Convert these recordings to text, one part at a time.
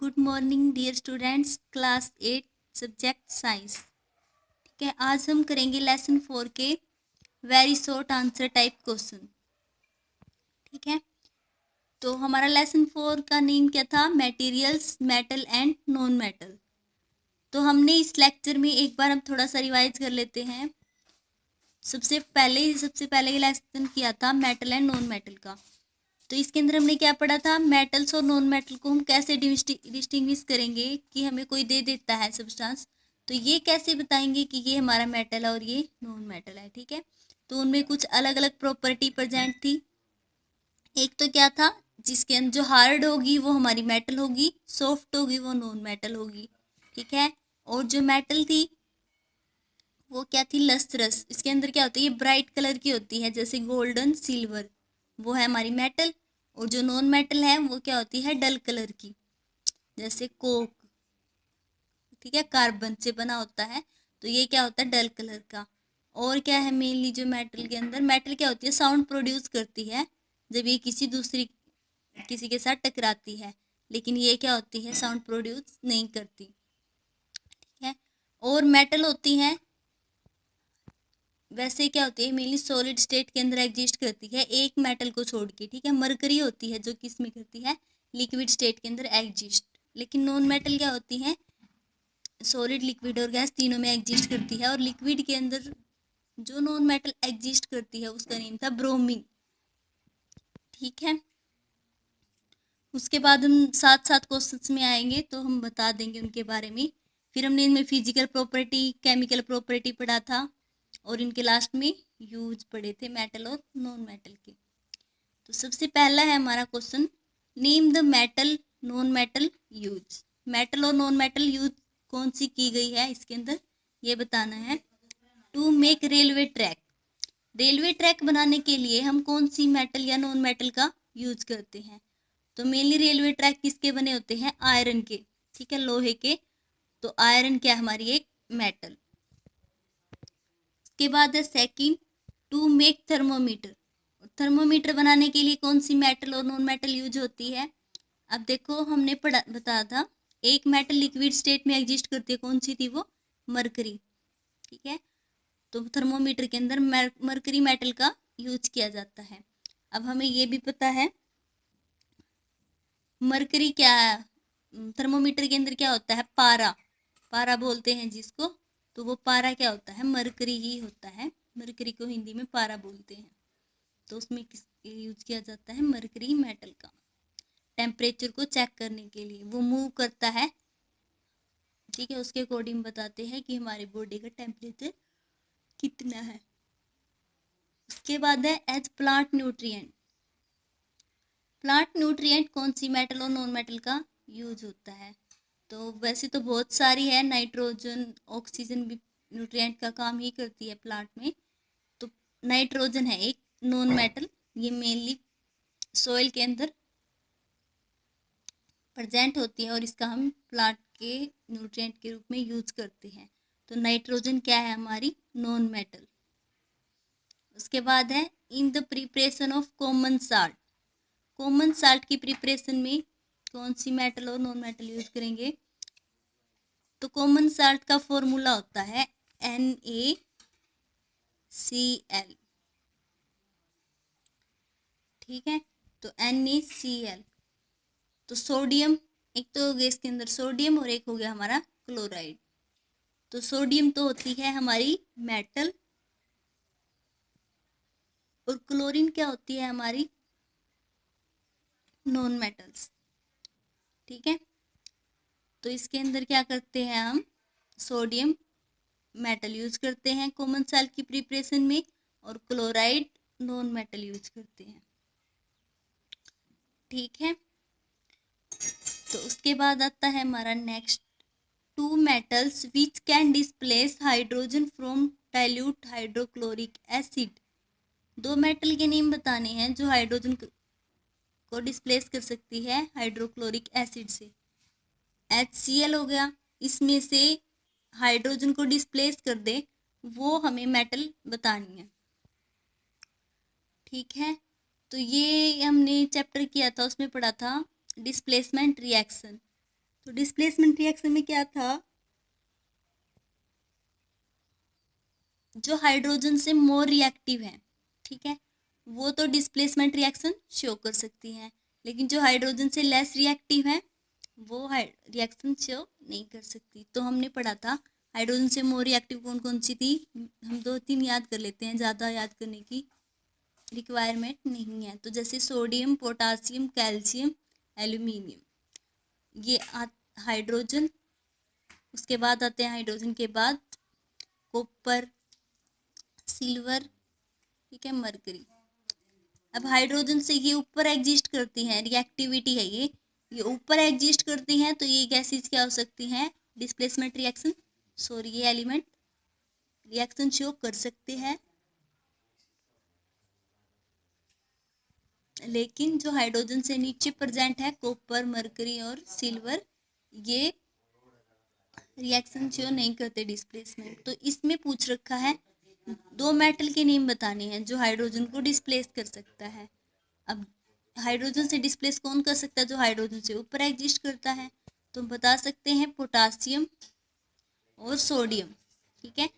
Good morning dear students, class 8 subject science. ठीक है, आज हम करेंगे लेसन 4 के very short answer type question. ठीक है, तो हमारा लेसन 4 का नेम क्या था? Materials, metal and non metal. तो हमने इस लेक्चर में एक बार हम थोड़ा सा रिवाइज कर लेते हैं। सबसे पहले लेसन किया था मेटल एंड नॉन मेटल का। तो इसके अंदर हमने क्या पढ़ा था? मेटल्स और नॉन मेटल को हम कैसे डिस्टिंग्विश करेंगे कि हमें कोई दे देता है सब्सटेंस, तो ये कैसे बताएंगे कि ये हमारा मेटल है और ये नॉन मेटल है। ठीक है, तो उनमें कुछ अलग अलग प्रॉपर्टी प्रेजेंट थी। एक तो क्या था, जिसके अंदर जो हार्ड होगी वो हमारी मेटल होगी, सॉफ्ट होगी वो नॉन मेटल होगी। ठीक है, और जो मेटल थी वो क्या थी? लस्ट्रस। इसके अंदर क्या होती है? ये ब्राइट कलर की होती है, जैसे गोल्डन, सिल्वर, वो है हमारी मेटल। और जो नॉन मेटल है वो क्या होती है? डल कलर की, जैसे कोक। ठीक है, कार्बन से बना होता है, तो ये क्या होता है? डल कलर का। और क्या है मेनली जो मेटल के अंदर? मेटल क्या होती है? साउंड प्रोड्यूस करती है जब ये किसी के साथ टकराती है, लेकिन ये क्या होती है? साउंड प्रोड्यूस नहीं करती। ठीक है, और मेटल होती है वैसे क्या होती है? मेनली सॉलिड स्टेट के अंदर एग्जिस्ट करती है, एक मेटल को छोड़ के। ठीक है, मरकरी होती है जो किस में करती है? लिक्विड स्टेट के अंदर एग्जिस्ट। लेकिन नॉन मेटल क्या होती है? सॉलिड, लिक्विड और गैस तीनों में एग्जिस्ट करती है। और लिक्विड के अंदर जो नॉन मेटल एग्जिस्ट करती है उसका नेम था ब्रोमीन। ठीक है, उसके बाद हम साथ साथ क्वेश्चंस में आएंगे तो हम बता देंगे उनके बारे में। फिर हमने इनमें फिजिकल प्रॉपर्टी, केमिकल प्रॉपर्टी पढ़ा था, और इनके लास्ट में यूज पढ़े थे मेटल और नॉन मेटल के। तो सबसे पहला है हमारा question, name the metal non metal use. Metal और नॉन मेटल यूज कौन सी की गई है इसके अंदर, ये बताना है। To make railway track. Railway track बनाने के लिए हम कौन सी मेटल या नॉन मेटल का यूज करते हैं? तो मेनली रेलवे ट्रैक किसके बने होते हैं? आयरन के। ठीक है, लोहे के। तो आयरन क्या है? हमारी एक मेटल। उसके बाद है second, to make thermometer. Thermometer बनाने के लिए कौन सी मेटल और नॉन मेटल यूज होती है? अब देखो, हमने पढ़ा बताया था, एक मेटल लिक्विड स्टेट में एग्जिस्ट करती है, कौन सी थी वो? मरकरी। ठीक है, तो थर्मोमीटर के अंदर मरकरी मेटल का यूज किया जाता है। अब हमें ये भी पता है मरकरी क्या है, थर्मोमीटर के अंदर क्या होता है? पारा। पारा बोलते हैं जिसको, तो वो पारा क्या होता है? मरकरी ही होता है। मरकरी को हिंदी में पारा बोलते हैं। तो उसमें किस यूज किया जाता है? मरकरी मेटल का। टेम्परेचर को चेक करने के लिए वो मूव करता है। ठीक है, उसके अकॉर्डिंग बताते हैं कि हमारी बॉडी का टेम्परेचर कितना है। उसके बाद है as plant nutrient. Plant nutrient कौन सी मेटल और नॉन मेटल का यूज होता है? तो वैसे तो बहुत सारी है, नाइट्रोजन, ऑक्सीजन भी न्यूट्रिएंट का काम ही करती है प्लांट में। तो नाइट्रोजन है एक नॉन मेटल, ये मेनली सॉइल के अंदर प्रेजेंट होती है और इसका हम प्लांट के न्यूट्रिएंट के रूप में यूज करते हैं। तो नाइट्रोजन क्या है? हमारी नॉन मेटल। उसके बाद है in the preparation of common salt. Common salt की प्रिपरेशन में कौन सी मेटल और नॉन मेटल यूज करेंगे? तो कॉमन साल्ट का फॉर्मूला होता है NaCl। ठीक है, तो NaCl। तो सोडियम, एक तो हो गया इसके अंदर सोडियम और एक हो गया हमारा क्लोराइड। तो सोडियम तो होती है हमारी मेटल, और क्लोरीन क्या होती है? हमारी नॉन मेटल्स। ठीक है, तो इसके अंदर क्या करते हैं हम? सोडियम मेटल यूज करते हैं कॉमन साल्ट की प्रिपरेशन में, और क्लोराइड नॉन मेटल यूज करते हैं। ठीक है, तो उसके बाद आता है हमारा next, two metals which can displace hydrogen from dilute hydrochloric acid. दो मेटल के नेम बताने हैं जो हाइड्रोजन को डिस्प्लेस कर सकती है हाइड्रोक्लोरिक एसिड से। HCl हो गया, इसमें से हाइड्रोजन को डिस्प्लेस कर दे, वो हमें मेटल बतानी है। ठीक है, तो ये हमने चैप्टर किया था, उसमें पढ़ा था डिस्प्लेसमेंट रिएक्शन। तो डिस्प्लेसमेंट रिएक्शन में क्या था, जो हाइड्रोजन से मोर रिएक्टिव है, ठीक है, वो तो डिस्प्लेसमेंट रिएक्शन शो कर सकती हैं, लेकिन जो हाइड्रोजन से लेस रिएक्टिव है वो रिएक्शन शो नहीं कर सकती। तो हमने पढ़ा था हाइड्रोजन से मोर रिएक्टिव कौन कौन सी थी, हम 2-3 याद कर लेते हैं, ज़्यादा याद करने की रिक्वायरमेंट नहीं है। तो जैसे सोडियम, पोटासियम, कैल्शियम, एल्यूमिनियम, ये हाइड्रोजन। उसके बाद आते हैं हाइड्रोजन के बाद कॉपर, सिल्वर, ठीक है, मरकरी। अब हाइड्रोजन से ये ऊपर एग्जिस्ट करती हैं, रिएक्टिविटी है ये ऊपर एग्जिस्ट करती हैं, तो ये गैसेस क्या हो सकती हैं, डिस्प्लेसमेंट रिएक्शन, सॉरी ये एलिमेंट रिएक्शन शो कर सकते हैं। लेकिन जो हाइड्रोजन से नीचे प्रेजेंट है, कॉपर, मरकरी और सिल्वर, ये रिएक्शन शो नहीं करते डिस्प्लेसमेंट। तो इसमें पूछ रखा है 2 मेटल के नेम बताने हैं जो हाइड्रोजन को डिस्प्लेस कर सकता है। अब हाइड्रोजन से डिस्प्लेस कौन कर सकता है, जो हाइड्रोजन से ऊपर एग्जिस्ट करता है, तो हम बता सकते हैं पोटासियम और सोडियम, ठीक है।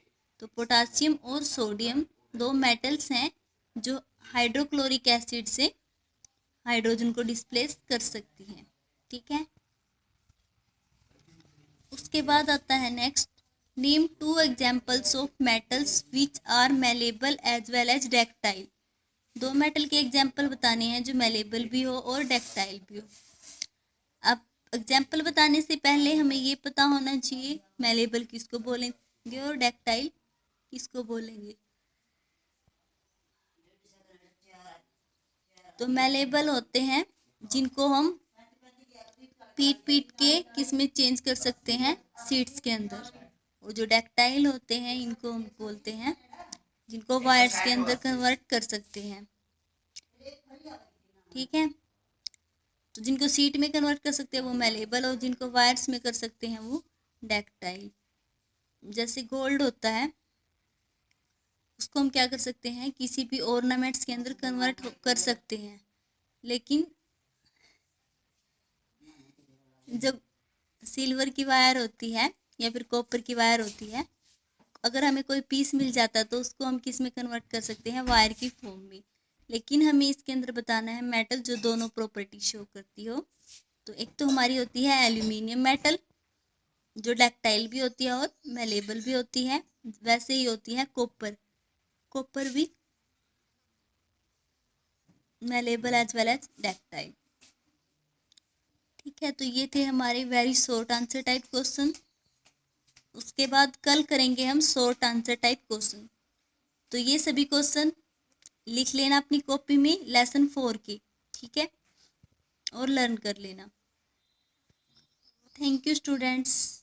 तो पोटासियम और सोडियम 2 मेटल्स हैं जो हाइड्रोक्लोरिक एसिड से हाइड्रोजन को डिस्प्लेस कर सकती हैं, ठीक है। उसके बाद आता है next, name 2 examples of metals which are malleable as well as ductile. 2 metal के एग्जाम्पल बताने हैं जो मेलेबल भी हो और डक्टाइल भी हो। अब एग्जाम्पल बताने से पहले हमें ये पता होना चाहिए मेलेबल किसको बोलेंगे और डक्टाइल किसको बोलेंगे। तो मेलेबल होते हैं जिनको हम पीट के किस में चेंज कर सकते हैं, सीड्स के अंदर। और जो डक्टाइल होते हैं इनको हम बोलते हैं जिनको वायर्स के अंदर कन्वर्ट कर सकते हैं, ठीक है। तो जिनको सीट में कन्वर्ट कर सकते हैं वो मेलेबल, और जिनको वायर्स में कर सकते हैं वो डक्टाइल। जैसे गोल्ड होता है, उसको हम क्या कर सकते हैं, किसी भी ऑर्नामेंट्स के अंदर कन्वर्ट कर सकते हैं। लेकिन जब सिल्वर की वायर होती है या फिर कॉपर की वायर होती है, अगर हमें कोई पीस मिल जाता है तो उसको हम किस में कन्वर्ट कर सकते हैं, वायर की फॉर्म में। लेकिन हमें इसके अंदर बताना है मेटल जो दोनों प्रॉपर्टी शो करती हो। तो एक तो हमारी होती है एल्यूमिनियम मेटल, जो डक्टाइल भी होती है और मेलेबल भी होती है। वैसे ही होती है कॉपर, कॉपर भी malleable as well as ductile, ठीक है। तो ये थे हमारे very short answer type question. उसके बाद कल करेंगे हम शॉर्ट आंसर टाइप क्वेश्चन। तो ये सभी क्वेश्चन लिख लेना अपनी कॉपी में लेसन 4 के, ठीक है, और लर्न कर लेना। Thank you students.